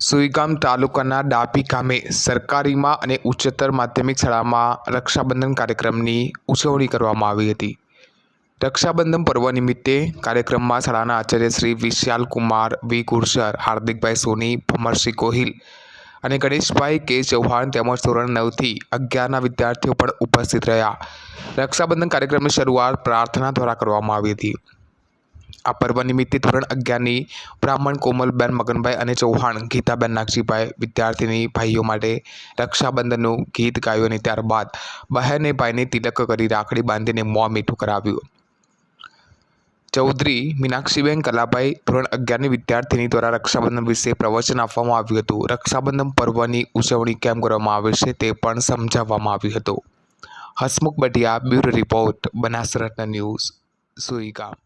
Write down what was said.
સુઈગામ તાલુકાના ડાભી ગામે સરકારીમાં અને ઉચ્ચતર માધ્યમિક શાળામાં રક્ષાબંધન કાર્યક્રમની ઉજવણી કરવામાં આવી હતી। રક્ષાબંધન પર્વ નિમિત્તે કાર્યક્રમમાં શાળાના આચાર્ય શ્રી વિશાલકુમાર વી ગુર્જર, હાર્દિકભાઈ સોની, ભમરસિંહ ગોહિલ અને ગણેશભાઈ કે ચૌહાણ તેમજ ધોરણ 9 થી 11ના વિદ્યાર્થીઓ પણ ઉપસ્થિત રહ્યા। રક્ષાબંધન કાર્યક્રમની શરૂઆત પ્રાર્થના દ્વારા કરવામાં આવી હતી। આ પર્વ નિમિત્તે ધોરણ 11ની બ્રાહ્મણ કોમલબેન મગનભાઈ અને ચૌહાણ ગીતાબેન નાગજીભાઈ વિદ્યાર્થીની ભાઈઓ માટે રક્ષાબંધનનું ગીત ગાયું અને ત્યારબાદ બહેને ભાઈને તિલક કરી રાખડી બાંધીને મોં મીઠું કરાવ્યું। ચૌધરી મીનાક્ષીબેન કલાભાઈ ધોરણ 11ની વિદ્યાર્થીની દ્વારા રક્ષાબંધન વિશે પ્રવચન આપવામાં આવ્યું હતું। રક્ષાબંધન પર્વની ઉજવણી કેમ કરવામાં આવે છે તે પણ સમજાવવામાં આવ્યું હતું। Hasmukh Badhiya, bureau report, Banaskantha news, Suigam.